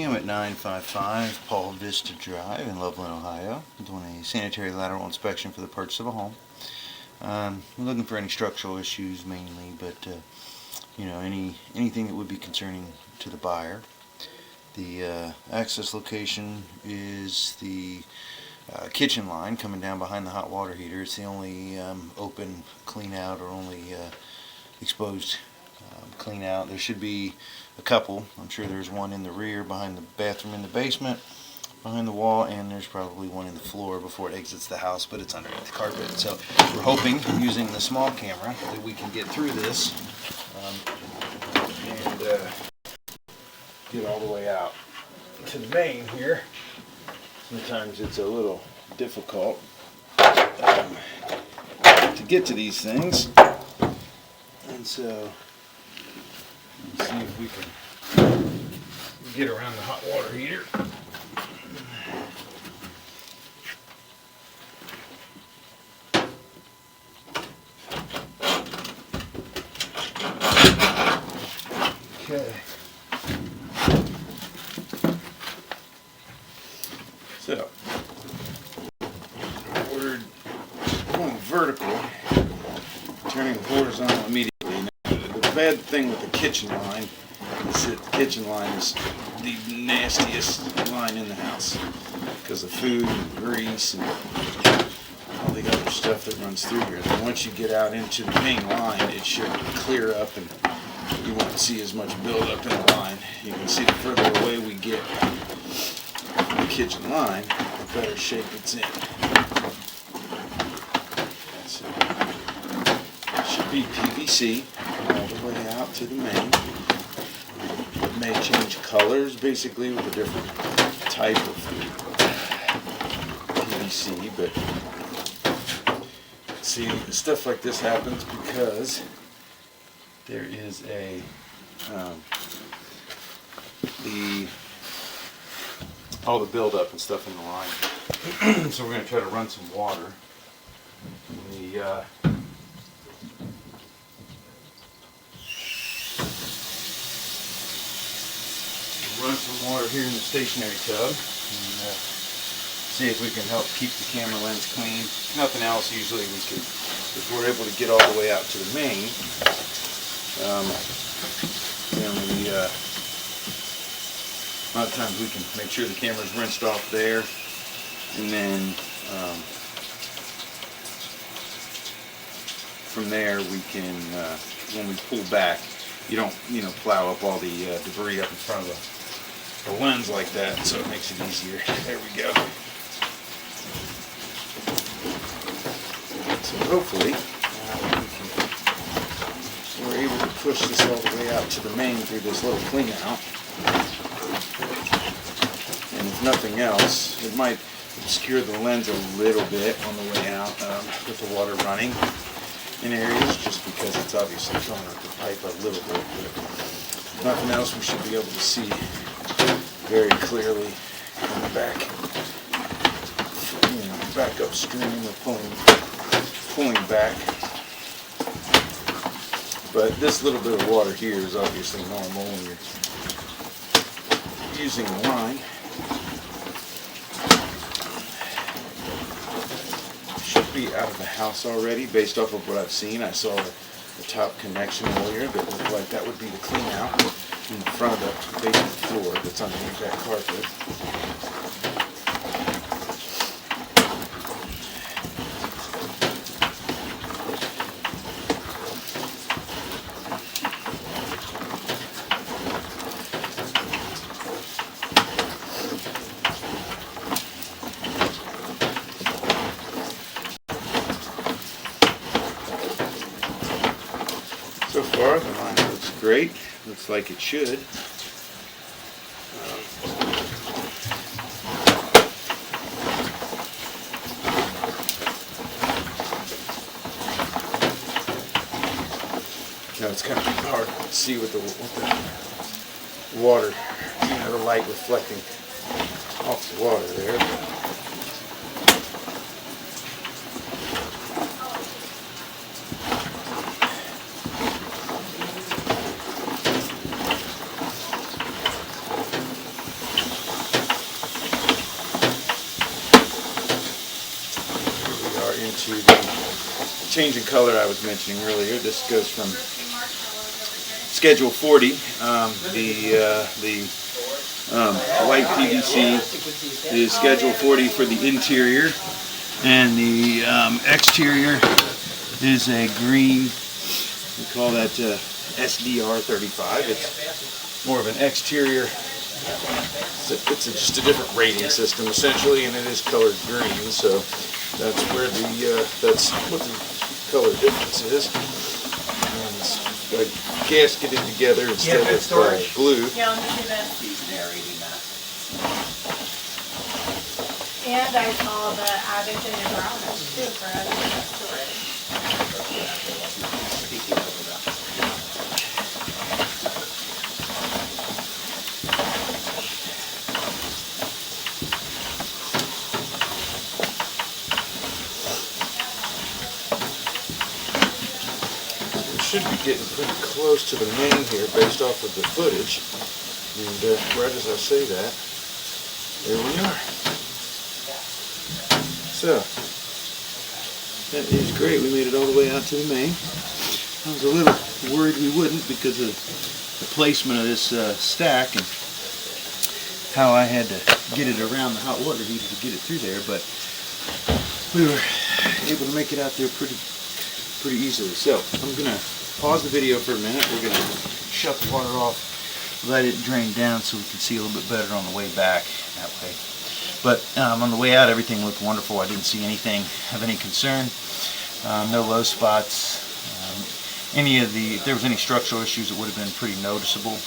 I'm at 955 Paul Vista Drive in Loveland, Ohio. I'm doing a sanitary lateral inspection for the purchase of a home. I'm looking for any structural issues mainly, but anything that would be concerning to the buyer. The access location is the kitchen line coming down behind the hot water heater. It's the only open clean out or only exposed clean out. There should be a couple. I'm sure there's one in the rear behind the bathroom in the basement, behind the wall, and there's probably one in the floor before it exits the house, but it's underneath the carpet. So we're hoping, using the small camera, that we can get through this and get all the way out to the main here. Sometimes it's a little difficult to get to these things, and so let's see if we can get around the hot water heater. Okay. So, we're going vertical, turning horizontal immediately. Now, the bad thing with the kitchen line is that the kitchen line is the nastiest line in the house because of food and grease and all the other stuff that runs through here. And once you get out into the main line, it should clear up and you won't see as much buildup in the line. You can see the further away we get from the kitchen line, the better shape it's in. So it should be PVC all the way out to the main. It may change colors basically with a different type of PVC, but see, stuff like this happens because there is all the buildup and stuff in the line. So we're going to try to run some water. Run some water here in the stationary tub and see if we can help keep the camera lens clean. If nothing else, usually we can, if we're able to get all the way out to the main, a lot of times we can make sure the camera's rinsed off there, and then from there we can, when we pull back, you don't plow up all the debris up in front of the lens like that, so it makes it easier. There we go. So hopefully we're able to push this all the way out to the main through this little clean out. And if nothing else, it might obscure the lens a little bit on the way out with the water running in areas, just because it's obviously filling up the pipe a little bit. But if nothing else, we should be able to see very clearly coming back, back upstream or pulling back. But this little bit of water here is obviously normal when you're using the line. Should be out of the house already based off of what I've seen. I saw the top connection earlier that looked like that would be the clean out in front of the basement floor that's underneath that carpet. So far, the line looks great. Looks like it should. Now it's kind of hard to see with the water, the light reflecting off the water there. change in color I was mentioning earlier. This goes from Schedule 40, the white PVC is Schedule 40 for the interior, and the exterior is a green. We call that SDR 35. It's more of an exterior. It's just a different rating system essentially, and it is colored green. So that's where that's what the color difference is. And it's gasketed together instead of glue. Yeah, let me see that. And I saw the additive in brownish too for additive storage. Should be getting pretty close to the main here based off of the footage, and right as I say that, there we are. So that is great. We made it all the way out to the main. I was a little worried we wouldn't because of the placement of this stack and how I had to get it around the hot water heater to get it through there, but we were able to make it out there pretty easily. So I'm gonna pause the video for a minute. We're gonna shut the water off, let it drain down so we can see a little bit better on the way back that way. But on the way out, everything looked wonderful. I didn't see anything of any concern. No low spots. If there was any structural issues, it would have been pretty noticeable.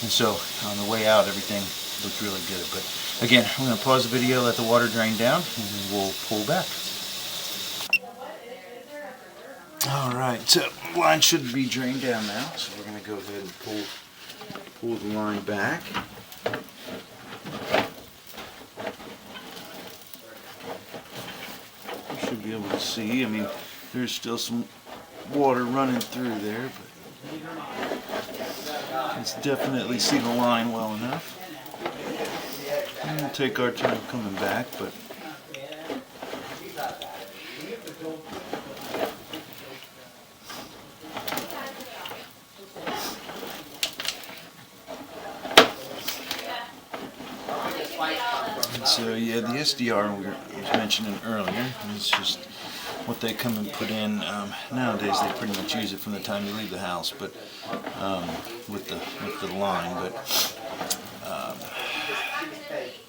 And so on the way out, everything looked really good. But again, I'm going to pause the video, let the water drain down, and then we'll pull back. Alright, so the line should be drained down now, so we're going to go ahead and pull the line back. You should be able to see, I mean, there's still some water running through there, but you can definitely see the line well enough. And we'll take our time coming back, but so yeah, the SDR I was mentioning earlier is just what they come and put in. Nowadays they pretty much use it from the time you leave the house, but with the line. But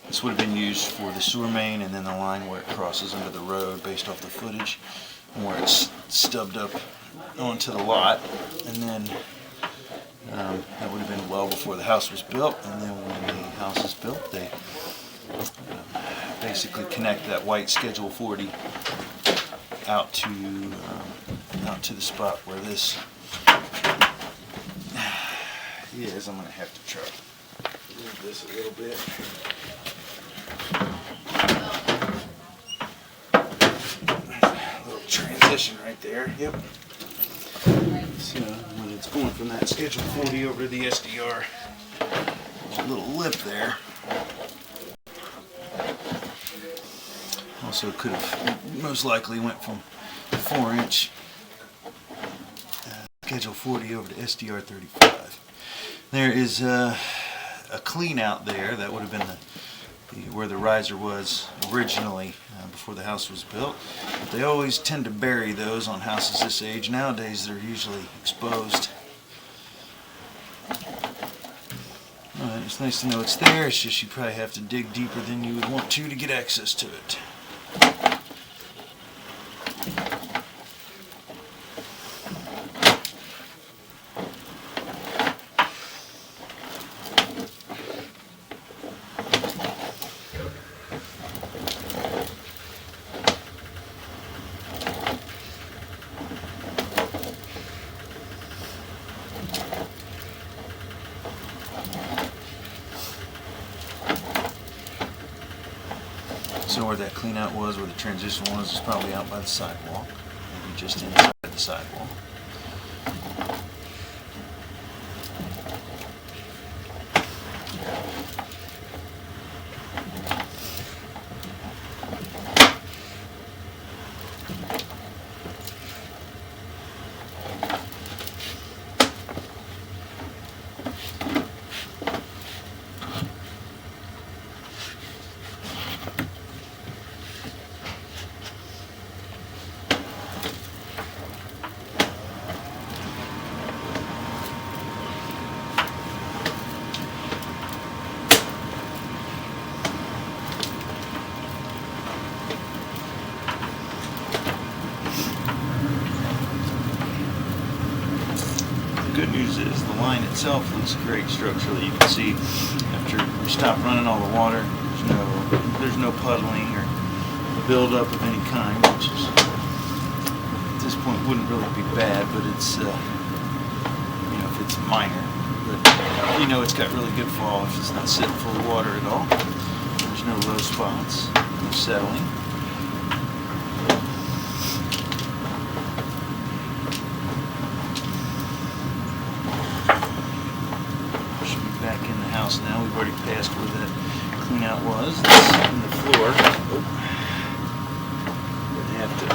this would have been used for the sewer main, and then the line where it crosses under the road based off the footage, and where it's stubbed up onto the lot, and then that would have been well before the house was built. And then when the house is built, they basically connect that white Schedule 40 out to the spot where this is. I'm going to have to try to move this a little bit. A little transition right there. Yep. So when it's going from that Schedule 40 over to the SDR, there's a little lip there. Also could have most likely went from 4-inch Schedule 40 over to SDR 35. There is a clean out there that would have been where the riser was originally before the house was built. But they always tend to bury those on houses this age. Nowadays they're usually exposed. Alright, it's nice to know it's there. It's just you probably have to dig deeper than you would want to get access to it. So where that clean out was, where the transition was probably out by the sidewalk, maybe just inside the sidewalk. The good news is the line itself looks great structurally. You can see after we stop running all the water, there's no puddling or buildup of any kind, which is at this point wouldn't really be bad, but it's if it's minor. But it's got really good fall if it's not sitting full of water at all. There's no low spots, no settling. Should be back in the house now. We've already passed where that clean out was. It's in the floor. Gonna have to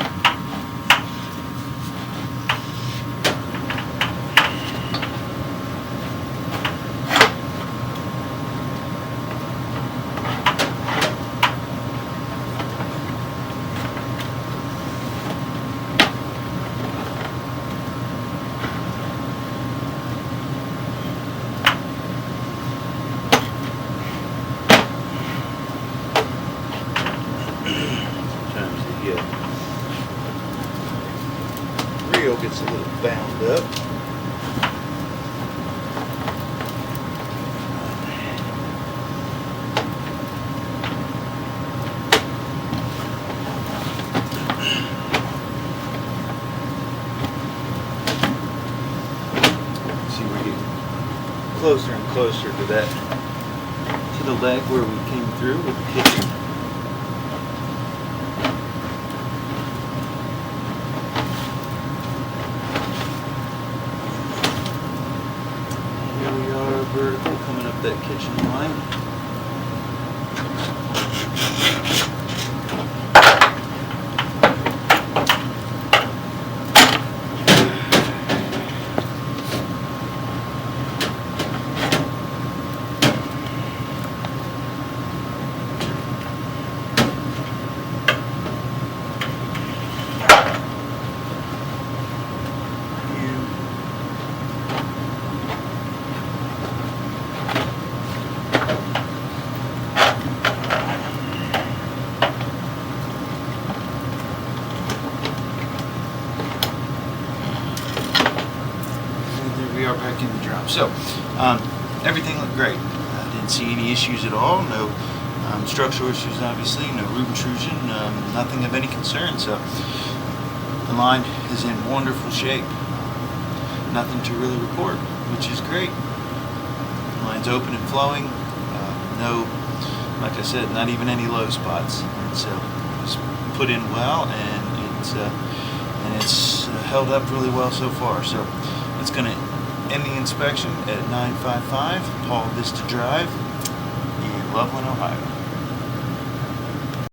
gets a little bound up. See, we're getting closer and closer to the leg where we came through with the kitchen. Vertical coming up that kitchen line. We are back in the drum. So everything looked great. I didn't see any issues at all. No structural issues, obviously. No root intrusion. Nothing of any concern. So the line is in wonderful shape. Nothing to really report, which is great. The line's open and flowing. No, like I said, not even any low spots. So it's put in well, and it's held up really well so far. So it's going to end the inspection at 955 Vista Drive in Loveland, Ohio.